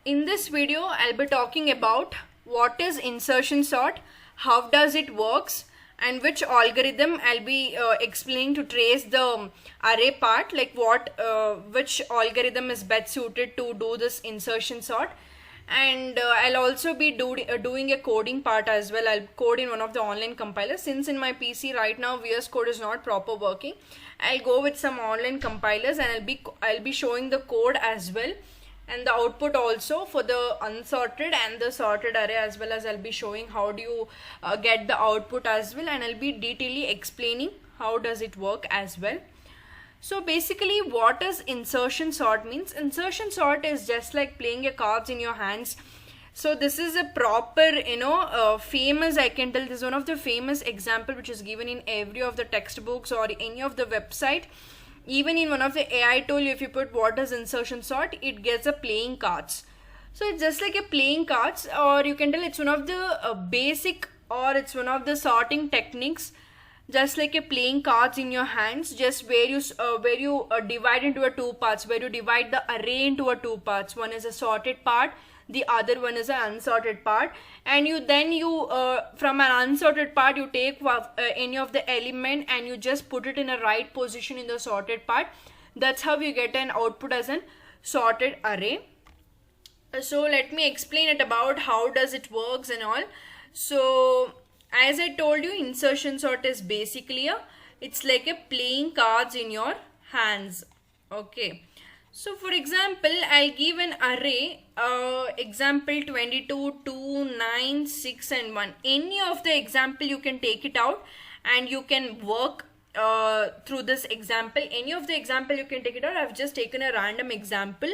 In this video, I'll be talking about what is insertion sort, how does it works, and which algorithm I'll be explaining to trace the array part, like which algorithm is best suited to do this insertion sort. And I'll also be doing a coding part as well. I'll code in one of the online compilers. Since in my PC right now VS Code is not proper working, I'll go with some online compilers and I'll be showing the code as well, and the output also for the unsorted and the sorted array as well, as I'll be showing how do you get the output as well, and I'll be detailedly explaining how does it work as well. So basically, what does insertion sort means? Insertion sort is just like playing a cards in your hands. So this is a proper, famous, I can tell this is one of the famous example which is given in every of the textbooks or any of the website. Even in one of the AI tool, if you put what does insertion sort, it gets a playing cards. So it's just like a playing cards, or you can tell it's one of the basic, or it's one of the sorting techniques, just like a playing cards in your hands, just where you divide into a two parts, where you divide the array into a two parts. One is a sorted part, the other one is an unsorted part, and you from an unsorted part you take any of the element and you just put it in a right position in the sorted part. That's how you get an output as an sorted array. So let me explain it about how does it works and all. So as I told you, insertion sort is basically it's like a playing cards in your hands. Okay. So for example, I'll give an array, example 22, 2, 9, 6 and 1. Any of the example you can take it out and you can work through this example. Any of the example you can take it out. I've just taken a random example.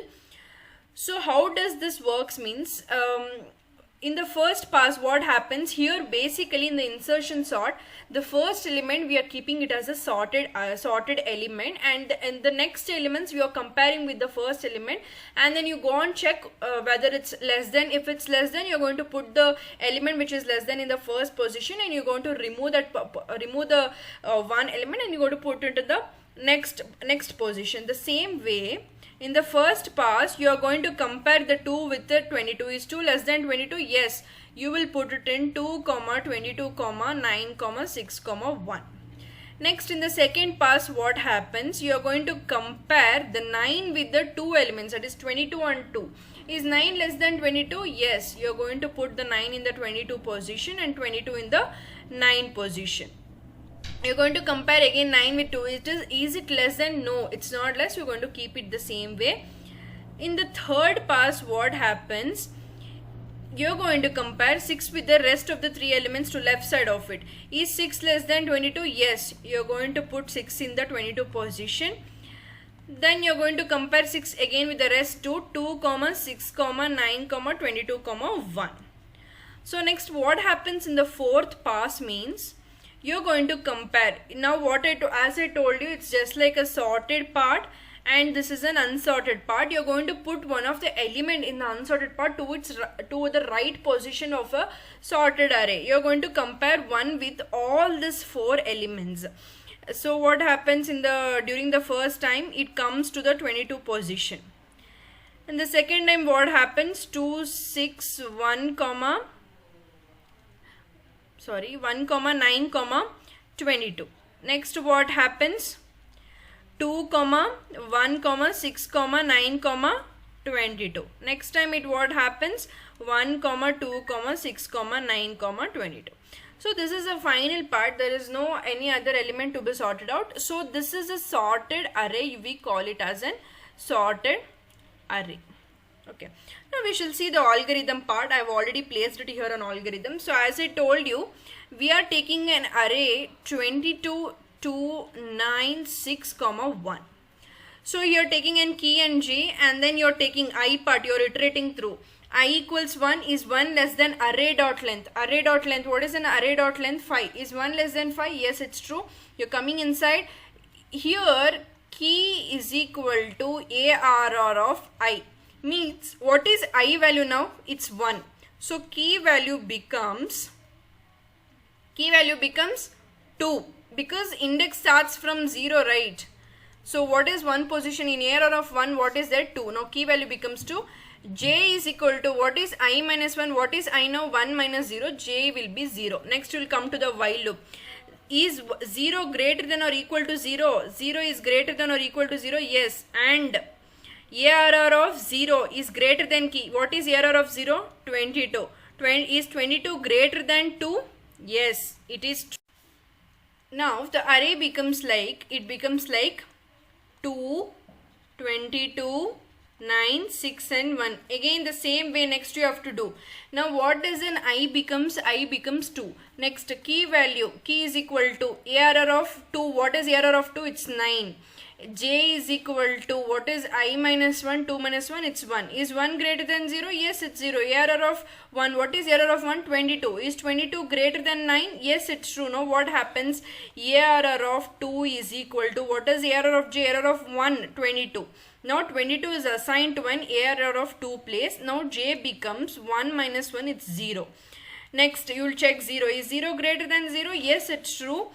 So how does this works means, in the first pass, what happens here, basically in the insertion sort, the first element we are keeping it as a sorted element, and in the next elements we are comparing with the first element, and then you go and check whether it's less than. If it's less than, you're going to put the element which is less than in the first position, and you're going to remove the one element, and you're going to put it into the next position. The same way, in the first pass, you are going to compare the 2 with the 22. Is 2 less than 22? Yes. You will put it in 2, 22, 9, 6, 1. Next, in the second pass, what happens? You are going to compare the 9 with the 2 elements, that is 22 and 2. Is 9 less than 22? Yes. You are going to put the 9 in the 22 position and 22 in the 9 position. You're going to compare again 9 with 2. Is it less than? No, it's not less. You're going to keep it the same way. In the third pass, what happens? You're going to compare 6 with the rest of the 3 elements to left side of it. Is 6 less than 22? Yes. You're going to put 6 in the 22 position. Then you're going to compare 6 again with the rest to 2, 6, 9, 22, 1. So next, what happens in the fourth pass means, you're going to compare. Now as I told you, it's just like a sorted part and this is an unsorted part. You're going to put one of the element in the unsorted part to the right position of a sorted array. You're going to compare 1 with all these 4 elements. So what happens during the first time, it comes to the 22 position. And the second time, what happens? 2, 6, 1, 9, 22. Next, what happens? 2, 1, 6, 9, 22. Next time, what happens? 1, 2, 6, 9, 22. So this is the final part. There is no any other element to be sorted out. So this is a sorted array. We call it as an sorted array. Okay. Now we shall see the algorithm part. I have already placed it here on algorithm. So as I told you, we are taking an array 22, 2, 9, 6, 1. So you are taking an key and j, and then you are taking I part. You are iterating through. I equals 1. Is 1 less than array dot length? Array dot length. What is an array dot length? 5. Is 1 less than 5? Yes, it's true. You're coming inside. Here, key is equal to ARR of I. Means, what is I value now? It's 1. So key value becomes 2, because index starts from 0, right? So what is one position in error of 1? What is that? 2. Now key value becomes 2. J is equal to, what is I minus 1? What is I now? 1 minus 0. J will be 0. Next we will come to the while loop. Is 0 greater than or equal to 0? 0 is greater than or equal to 0? Yes. And error of 0 is greater than key. What is error of 0? 22. Is 22 greater than 2? Yes, it is true. Now the array becomes like, 2, 22, 9, 6 and 1. Again the same way next you have to do. Now what does an I becomes? I becomes 2. Next key value, key is equal to error of 2. What is error of 2? It's 9. J is equal to, what is I minus 1? 2 minus 1, it's 1. Is 1 greater than 0? Yes, it's 0. Error of 1, what is error of 1? 22. Is 22 greater than 9? Yes, it's true. Now what happens? Error of 2 is equal to, what is error of J? Error of 1? 22. Now 22 is assigned to an error of 2 place. Now J becomes 1 minus 1, it's 0. Next you will check 0. Is 0 greater than 0? Yes, it's true.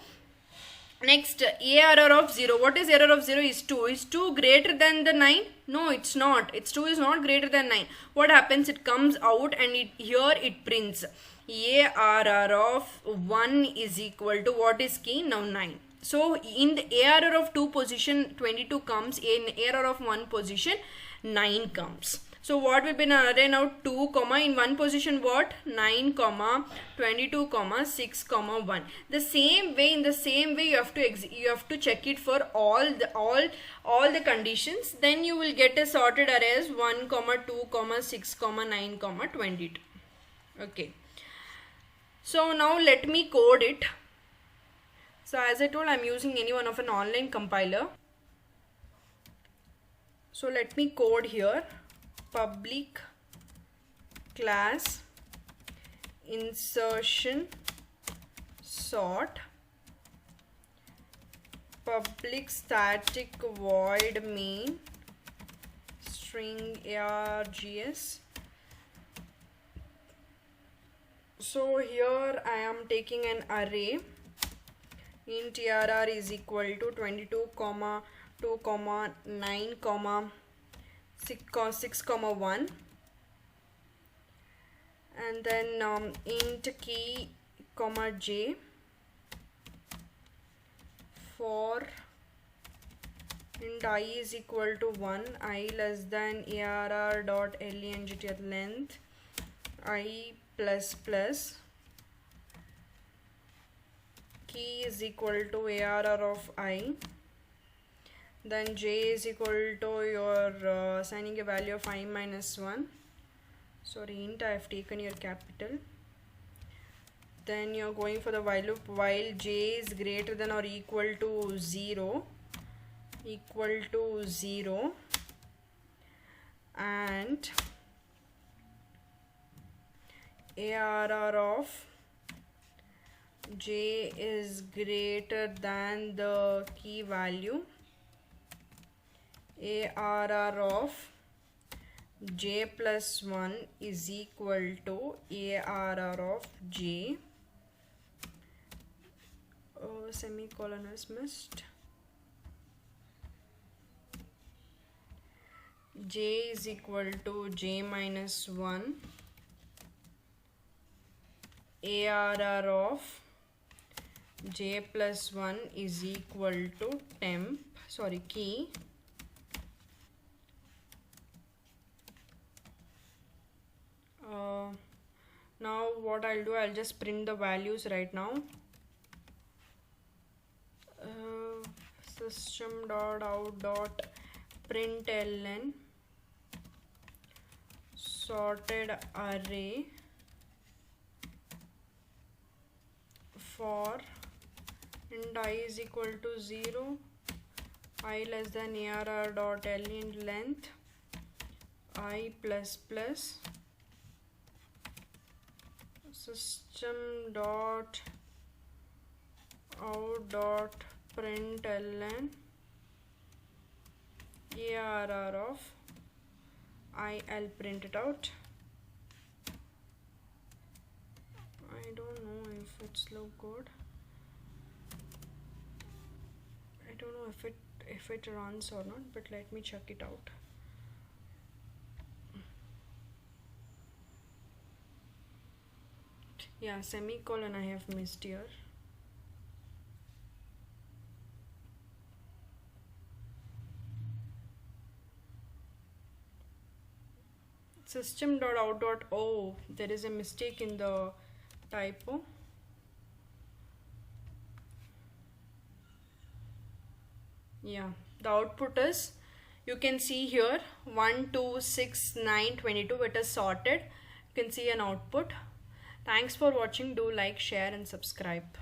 Next, error of 0. What is error of 0? Is 2. Is 2 greater than the 9? No, it's not. 2 is not greater than 9. What happens? It comes out and here it prints. Error of 1 is equal to, what is key? Now 9. So, in the error of 2 position 22 comes. In error of 1 position 9 comes. So what will be an array now? 2 comma in one position what? 9 comma 22 comma 6 comma 1. The same way, in the same way you have to check it for all the conditions. Then you will get a sorted array as 1 comma 2 comma 6 comma 9 comma 22. Okay. So now let me code it. So as I told, I am using any one of an online compiler. So let me code here. Public class insertion sort public static void main string args. So here I am taking an array. Int arr is equal to 22 comma 2 comma 9 comma 6 comma 1, and then int key comma j for int I is equal to 1, I less than arr dot length length I plus plus key is equal to arr of I. Then j is equal to your assigning a value of I minus 1. Sorry, int I have taken your capital. Then you're going for the while loop while j is greater than or equal to 0, and arr of j is greater than the key value. Arr of j plus 1 is equal to arr of j. Semicolon is missed. J is equal to j minus 1. Arr of j plus 1 is equal to key. Now what I'll do, I'll just print the values right now. System.out.println sorted array for int I is equal to 0, I less than arr dot length I plus plus system dot out dot println arr of I'll print it out. I don't know if it's low code. I don't know if it if it runs or not, but let me check it out. Yeah, semicolon I have missed here. System.out.o, there is a mistake in the typo. Yeah, the output is, you can see here 1 2 6 9 22. It is sorted. You can see an output. Thanks for watching. Do like, share and subscribe.